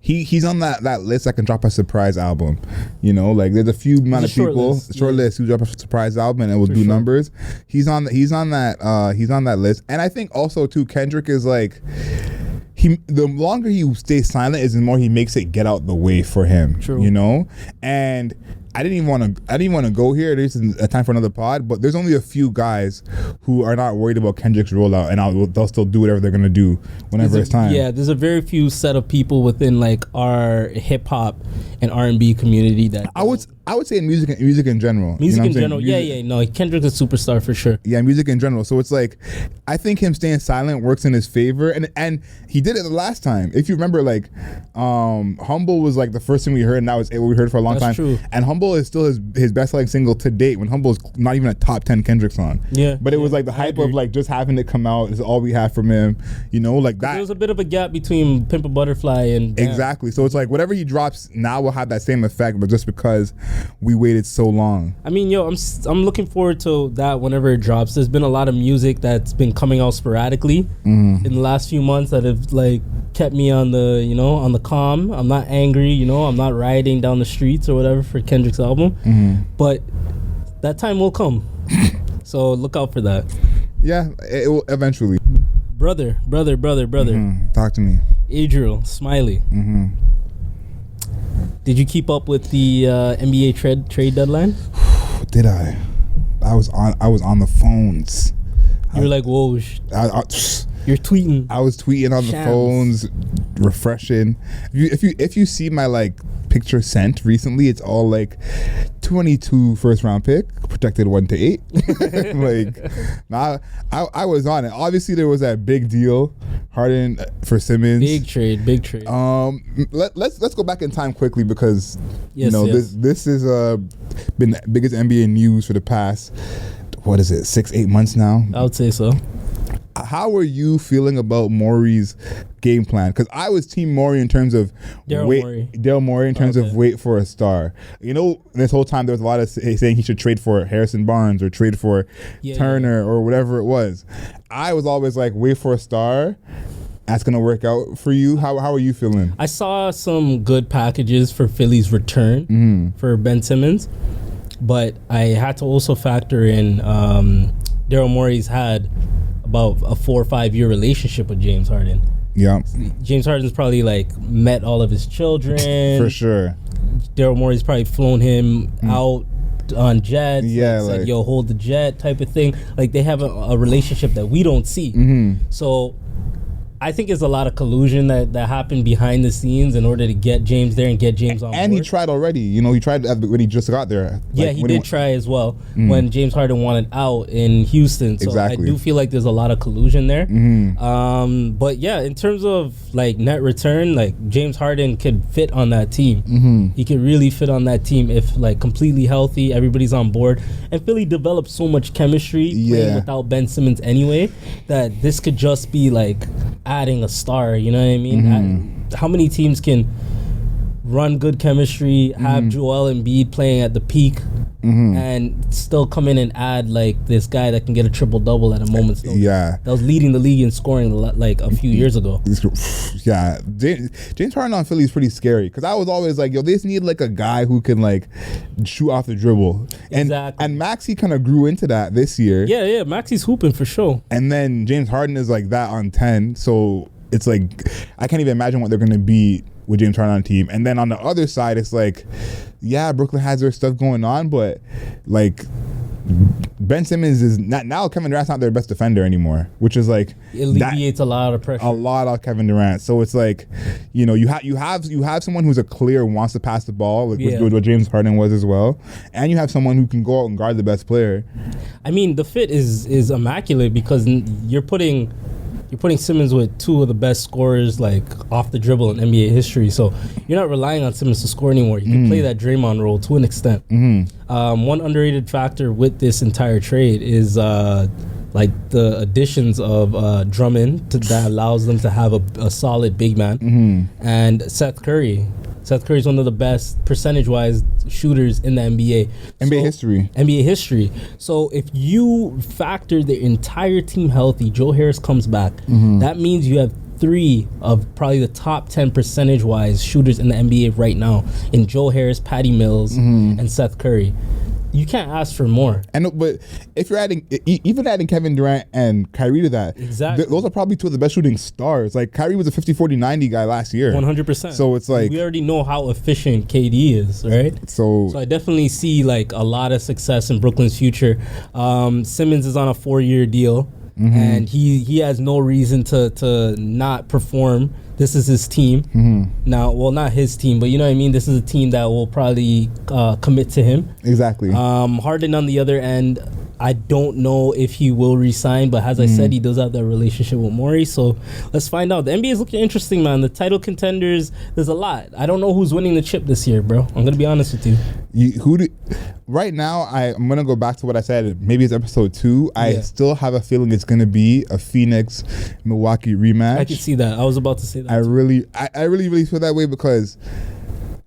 he's on that list that can drop a surprise album. You know, like, there's a few amount of people, short list, who drop a surprise album and it will do numbers. He's on that list. And I think also too, Kendrick is like, the longer he stays silent is the more he makes it get out the way for him. True. You know? And I didn't want to go here. This is a time for another pod, but there's only a few guys who are not worried about Kendrick's rollout, and they'll still do whatever they're gonna do whenever it's time. Yeah, there's a very few set of people within, like, our hip hop and R&B community that I would say music in general. Music in general, no, Kendrick's a superstar for sure. Yeah, music in general. So it's like, I think him staying silent works in his favor, and he did it the last time. If you remember, like, Humble was like the first thing we heard, and that was what we heard for a long time. True. And Humble is still his best-selling single to date, when Humble is not even a top 10 Kendrick song. Yeah, but it was like the hype of like just having it come out is all we have from him. You know, like that. There was a bit of a gap between Pimp a Butterfly and Damn. Exactly. So it's like whatever he drops now will have that same effect, but just because we waited so long. I mean, yo, I'm looking forward to that whenever it drops. There's been a lot of music that's been coming out sporadically in the last few months that have like kept me on the calm. I'm not angry, I'm not riding down the streets or whatever for Kendrick's album. But that time will come. So look out for that. Yeah, it will eventually. Brother. Talk to me. Adriel, Smiley. Did you keep up with the NBA trade deadline? Did I? I was on the phones. You were like, whoa. You're tweeting. I was tweeting on the phones, refreshing. If you see my like picture sent recently, it's all like 22 first round pick, protected 1 to 8. Like, I was on it. Obviously, there was that big deal, Harden for Simmons. Big trade. Let's go back in time quickly because this is been the biggest NBA news for the past 6-8 months now. I would say so. How are you feeling about Morey's game plan? Because I was Team Morey in terms of Daryl Morey in terms of wait for a star. This whole time there was a lot of saying he should trade for Harrison Barnes or trade for Turner or whatever it was. I was always like, wait for a star. That's gonna work out for you. How are you feeling? I saw some good packages for Philly's return for Ben Simmons, but I had to also factor in Daryl Morey's had about a 4 or 5 year relationship with James Harden. Yeah. James Harden's probably like met all of his children. For sure. Daryl Morey's probably flown him out on jets. Yeah, like, yo, hold the jet type of thing. Like, they have a relationship that we don't see. So I think it's a lot of collusion that happened behind the scenes in order to get James there and get James on board. And he tried already. You know, he tried when he just got there. Yeah, he did try as well when James Harden wanted out in Houston. So exactly. I do feel like there's a lot of collusion there. But yeah, in terms of like net return, like James Harden could fit on that team. He could really fit on that team if like completely healthy, everybody's on board. And Philly developed so much chemistry playing without Ben Simmons anyway that this could just be like adding a star, you know what I mean? How many teams can run good chemistry, have Joel Embiid playing at the peak, and still come in and add like this guy that can get a triple-double at a moment's notice? Yeah. That was leading the league in scoring like a few years ago. Yeah. James Harden on Philly is pretty scary because I was always like, yo, they just need like a guy who can like shoot off the dribble. And Maxey kind of grew into that this year. Yeah. Maxey's hooping for sure. And then James Harden is like that on 10. So it's like, I can't even imagine what they're going to be with James Harden on the team. And then on the other side, it's like, yeah, Brooklyn has their stuff going on, but like Ben Simmons is not, now Kevin Durant's not their best defender anymore, which is like it alleviates a lot of pressure. A lot of Kevin Durant. So it's like, you know, you have someone who's a clear wants to pass the ball, like what James Harden was as well, and you have someone who can go out and guard the best player. I mean, the fit is immaculate because you're putting Simmons with two of the best scorers like off the dribble in NBA history. So you're not relying on Simmons to score anymore. You can play that Draymond role to an extent. One underrated factor with this entire trade is like the additions of Drummond that allows them to have a solid big man, and Seth Curry. Seth Curry is one of the best percentage-wise shooters in the NBA. NBA history. So if you factor the entire team healthy, Joe Harris comes back, that means you have 3 of probably the top 10 percentage-wise shooters in the NBA right now in Joe Harris, Patty Mills, and Seth Curry. You can't ask for more. But if you're adding Kevin Durant and Kyrie to that, those are probably 2 of the best shooting stars. Like Kyrie was a 50-40-90 guy last year. 100%. So it's like we already know how efficient KD is, right? So I definitely see like a lot of success in Brooklyn's future. Simmons is on a 4-year deal, and he has no reason to not perform. This is his team. Now, well, not his team, but you know what I mean? This is a team that will probably commit to him. Exactly. Harden on the other end, I don't know if he will resign, but as I said, he does have that relationship with Morey. So let's find out. The NBA is looking interesting, man. The title contenders, there's a lot. I don't know who's winning the chip this year, bro. I'm going to be honest with you. Right now, I'm going to go back to what I said. Maybe it's episode 2. I still have a feeling it's going to be a Phoenix-Milwaukee rematch. I can see that. I was about to say that. I really feel that way because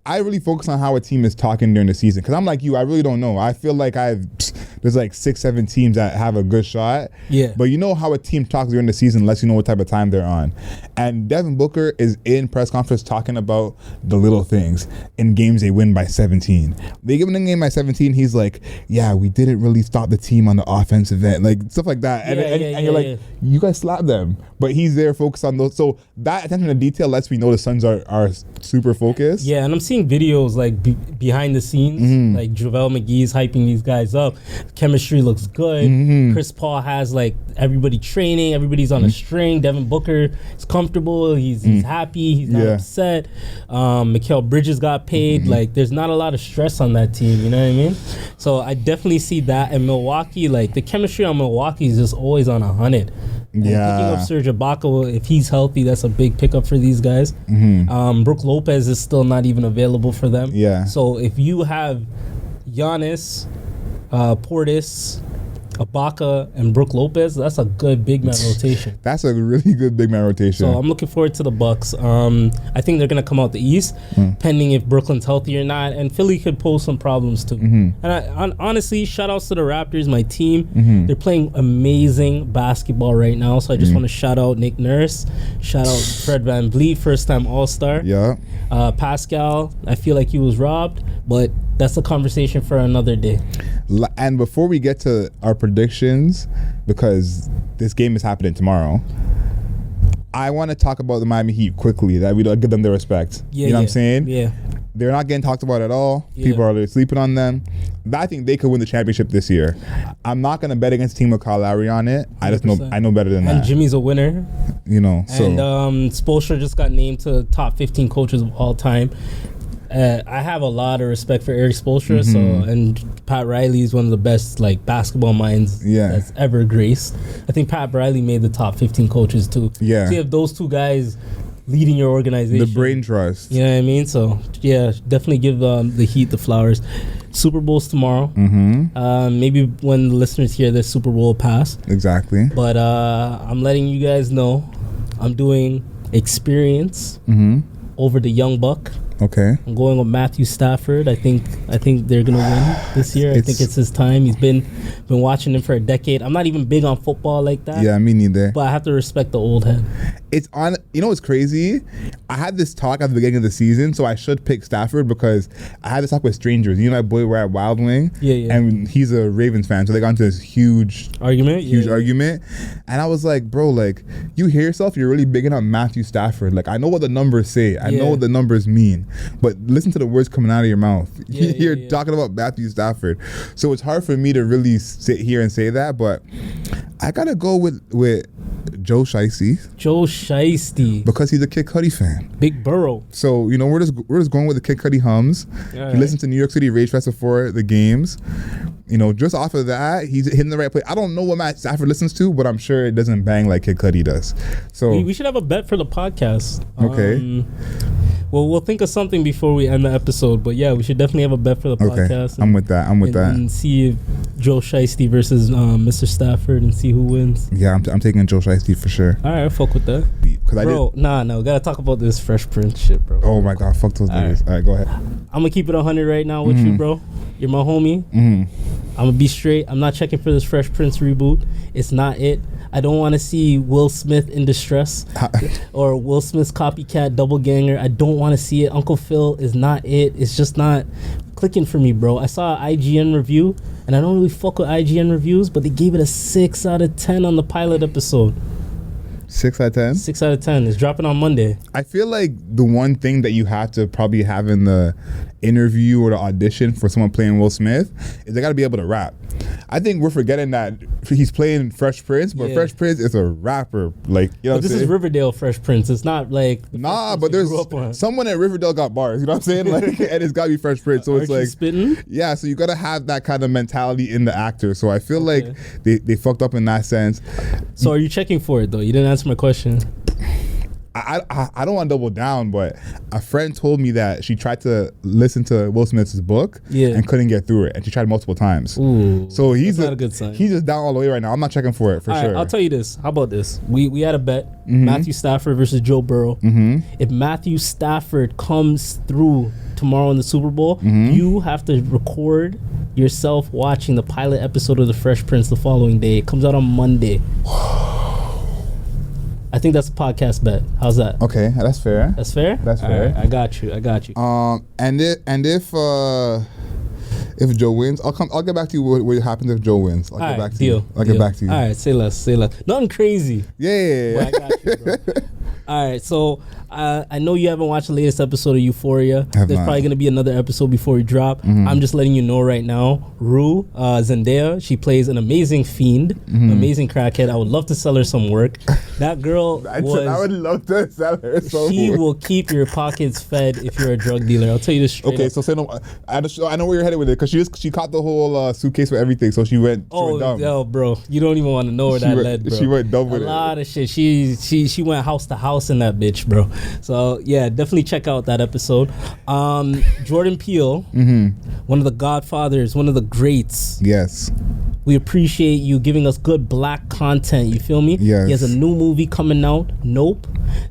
I really focus on how a team is talking during the season. Because I'm like you, I really don't know. I feel like there's like 6-7 teams that have a good shot. Yeah. But you know how a team talks during the season lets you know what type of time they're on. And Devin Booker is in press conference talking about the little things in games they win by 17. They give them a game by 17. He's like, yeah, we didn't really stop the team on the offensive end, like stuff like that. And you're like, you guys slapped them. But he's there focused on those. So that attention to detail lets me know the Suns are super focused. Yeah, and I'm seeing videos like behind the scenes, like JaVale McGee's hyping these guys up. Chemistry looks good. Chris Paul has like everybody training, everybody's on a string. Devin Booker is comfortable, he's happy, he's not upset. Mikal Bridges got paid. Like there's not a lot of stress on that team, you know what I mean? So I definitely see that. And Milwaukee, like the chemistry on Milwaukee is just always on 100. And picking up Serge Ibaka, if he's healthy, that's a big pickup for these guys. Brook Lopez is still not even available for them. Yeah. So if you have Giannis, Portis, Ibaka, and Brook Lopez, that's a good big man rotation. That's a really good big man rotation. So I'm looking forward to the Bucks. I think they're going to come out the East, pending if Brooklyn's healthy or not. And Philly could pose some problems too. And honestly, shout outs to the Raptors, my team. They're playing amazing basketball right now. So I just want to shout out Nick Nurse. Shout out Fred VanVleet, first time All-Star. Yeah. Pascal, I feel like he was robbed, but that's a conversation for another day. And before we get to our predictions, because this game is happening tomorrow, I want to talk about the Miami Heat quickly, that we don't give them their respect. Yeah, you know what I'm saying? Yeah. They're not getting talked about at all. Yeah. People are sleeping on them. I think they could win the championship this year. I'm not going to bet against a team with Kyle Lowry on it. I just know 100%. I know better than that. And Jimmy's a winner. You know, so. And Spoelstra just got named to top 15 coaches of all time. I have a lot of respect for Eric Spoelstra, and Pat Riley is one of the best basketball minds that's ever graced. I think Pat Riley made the top 15 coaches too. Yeah. So you have those two guys leading your organization. The brain trust. You know what I mean? So yeah, definitely give the Heat the flowers. Super Bowl's tomorrow. Maybe when the listeners hear this, Super Bowl will pass. Exactly. But I'm letting you guys know I'm doing experience over the Young Buck. Okay. I'm going with Matthew Stafford. I think they're gonna win this year. I think it's his time. He's been watching him for a decade. I'm not even big on football like that. Yeah, me neither. But I have to respect the old head. It's on. You know what's crazy? I had this talk at the beginning of the season, so I should pick Stafford because I had this talk with strangers. You know, my boy, we're at Wild Wing, and he's a Ravens fan, so they got into this huge argument, and I was like, bro, you hear yourself, you're really bigging up Matthew Stafford. I know what the numbers say, I know what the numbers mean, but listen to the words coming out of your mouth. You're talking about Matthew Stafford, so it's hard for me to really sit here and say that, but I gotta go with Joe Shiesty because he's a Kid Cudi fan. Big Burrow. So we're just going with the Kid Cudi hums. He listens to New York City Rage Fest before the games. Just off of that, he's hitting the right place. I don't know what Matt Stafford listens to, but I'm sure it doesn't bang like Kid Cudi does. So we should have a bet for the podcast. Okay. Well, we'll think of something before we end the episode, but yeah, we should definitely have a bet for the podcast. I'm with that. And see if Joe Shiesty versus Mr. Stafford and see who wins. Yeah, I'm taking Joe Shiesty for sure. All right, fuck with that. Bro, we gotta talk about this Fresh Prince shit, bro. Oh my God, fuck those niggas. All right, go ahead. I'm gonna keep it 100 right now with you, bro. You're my homie. I'm gonna be straight. I'm not checking for this Fresh Prince reboot. It's not it. I don't want to see Will Smith in distress or Will Smith's copycat double ganger. I don't want to see it. Uncle Phil is not it. It's just not clicking for me, bro. I saw an IGN review, and I don't really fuck with IGN reviews, but they gave it a 6 out of 10 on the pilot episode. 6 out of 10? 6 out of 10. It's dropping on Monday. I feel like the one thing that you have to probably have in the interview or the audition for someone playing Will Smith is they got to be able to rap. I think we're forgetting that he's playing Fresh Prince, but Fresh Prince is a rapper. This is Riverdale Fresh Prince. It's not but there's someone at Riverdale got bars. You know what I'm saying? And it's got to be Fresh Prince. So it's spitting? Yeah. So you got to have that kind of mentality in the actor. So I feel like they fucked up in that sense. So are you checking for it though? You didn't answer my question. I don't want to double down, but a friend told me that she tried to listen to Will Smith's book and couldn't get through it, and she tried multiple times. Ooh, so he's not a good sign. He's just down all the way right now. I'm not checking for it for sure. I'll tell you this. How about this? We had a bet: Matthew Stafford versus Joe Burrow. If Matthew Stafford comes through tomorrow in the Super Bowl, you have to record yourself watching the pilot episode of The Fresh Prince the following day. It comes out on Monday. I think that's a podcast bet. How's that? Okay, that's fair. That's fair? That's fair. Right, I got you. And if Joe wins, I'll get back to you what happens if Joe wins. I'll get back to you. I'll get back to you. All right, say less. Nothing crazy. Yeah. But I got you, bro. All right, so I know you haven't watched the latest episode of Euphoria. There's probably going to be another episode before we drop. I'm just letting you know right now. Rue, Zendaya, she plays an amazing fiend, amazing crackhead. I would love to sell her some work. That girl I would love to sell her some work. She will keep your pockets fed if you're a drug dealer. I'll tell you this straight up. So say no. I know where you're headed with it because she caught the whole suitcase with everything. So she went dumb. Yo, bro, you don't even want to know where that led, bro. She went dumb with a lot of shit. She went house to house in that bitch, bro. So yeah, definitely check out that episode. Jordan Peele, one of the godfathers, one of the greats. Yes. We appreciate you giving us good black content. You feel me? Yes. He has a new movie coming out, Nope.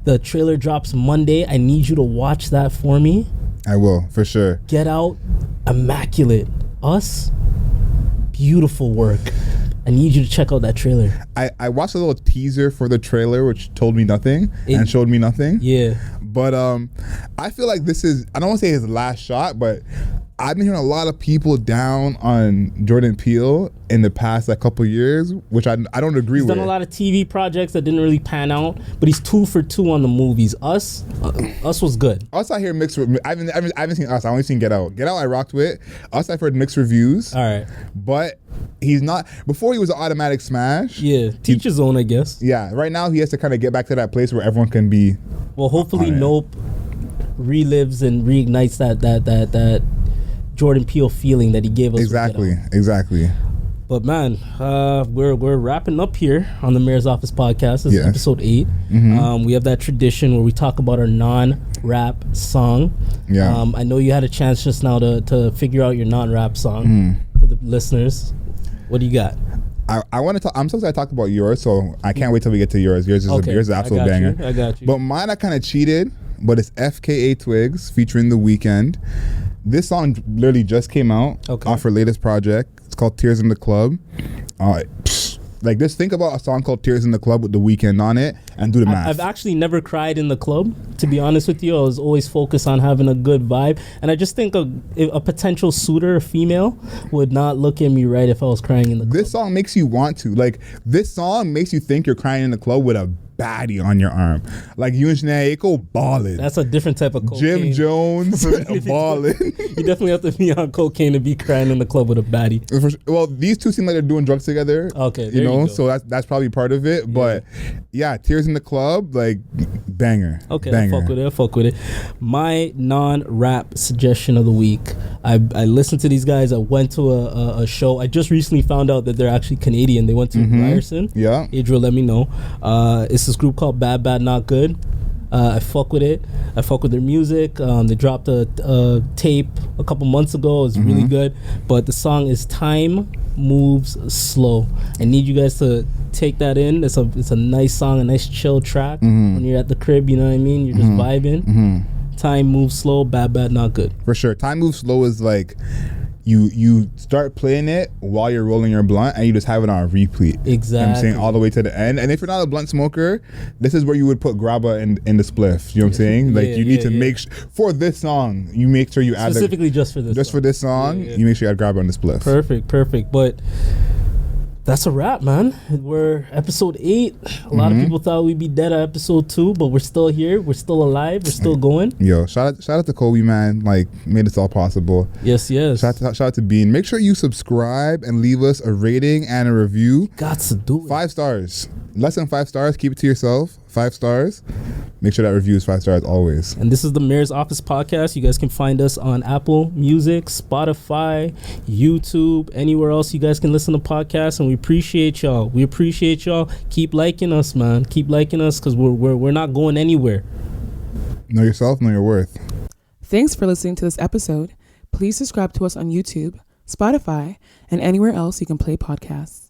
The trailer drops Monday. I need you to watch that for me. I will, for sure. Get Out, immaculate. Us, beautiful work. I need you to check out that trailer. I watched a little teaser for the trailer, which told me nothing and showed me nothing. Yeah. But I feel like this is, I don't want to say his last shot, but I've been hearing a lot of people down on Jordan Peele in the past couple years, which I don't agree with. He's done a lot of TV projects that didn't really pan out, but he's 2 for 2 on the movies. Us was good. Us, I hear mixed. I haven't seen Us. I only seen Get Out. Get Out, I rocked with. Us, I've heard mixed reviews. All right, but he's not. Before he was an automatic smash. Yeah, teach his own, I guess. Yeah, right now he has to kind of get back to that place where everyone can be. Well, hopefully, M.O.P relives and reignites that Jordan Peele feeling that he gave us. Exactly. But man, we're wrapping up here on the Mayor's Office podcast. This is episode 8. Mm-hmm. We have that tradition where we talk about our non-rap song. Yeah. I know you had a chance just now to figure out your non-rap song for the listeners. What do you got? I want to talk. I'm so excited to talk about yours, so I can't wait till we get to yours. Yours is an absolute banger. I got you. But mine, I kind of cheated. But it's FKA Twigs featuring The Weeknd. This song literally just came out off her latest project. It's called Tears in the Club. Just think about a song called Tears in the Club with The Weeknd on it and do the math. I've actually never cried in the club, to be honest with you. I was always focused on having a good vibe. And I just think a potential suitor, a female, would not look at me right if I was crying in the club. This song makes you want to. This song makes you think you're crying in the club with a baddie on your arm. Like you and Sinead go balling. That's a different type of cocaine. Jim Jones balling. You definitely have to be on cocaine to be crying in the club with a baddie. Well, these two seem like they're doing drugs together. Okay, you know, so that's probably part of it. But yeah, Tears in the Club, banger. Okay, banger. I fuck with it. My non-rap suggestion of the week. I listened to these guys. I went to a show. I just recently found out that they're actually Canadian. They went to Ryerson. Yeah. Adriel let me know. It's this group called Bad Bad Not Good. I fuck with it. I fuck with their music. They dropped a tape a couple months ago. It's really good. But the song is Time Moves Slow. I need you guys to take that in. It's a nice song, a nice chill track. When you're at the crib, you know what I mean? You're just vibing. Time Moves Slow, Bad Bad Not Good. For sure. Time Moves Slow is you start playing it while you're rolling your blunt and you just have it on repeat. Exactly. You know what I'm saying? All the way to the end. And if you're not a blunt smoker, this is where you would put grabba in the spliff. You know what I'm saying? You need to make for this song, you make sure you add specifically just for this song. You make sure you add grabba on the spliff. Perfect. But that's a wrap, man. We're episode 8. A lot of people thought we'd be dead at episode 2, but we're still here. We're still alive. We're still going. Yo, shout out to Kobe, man. Made this all possible. Yes. Shout out to Bean. Make sure you subscribe and leave us a rating and a review. Got to do it. 5 stars. Less than 5 stars. Keep it to yourself. 5 stars. Make sure that review is 5 stars always. And this is the Mayor's Office podcast. You guys can find us on Apple Music, Spotify, YouTube, anywhere else you guys can listen to podcasts. And we appreciate y'all. Keep liking us, man. Keep liking us because we're not going anywhere. Know yourself, know your worth. Thanks for listening to this episode. Please subscribe to us on YouTube, Spotify, and anywhere else you can play podcasts.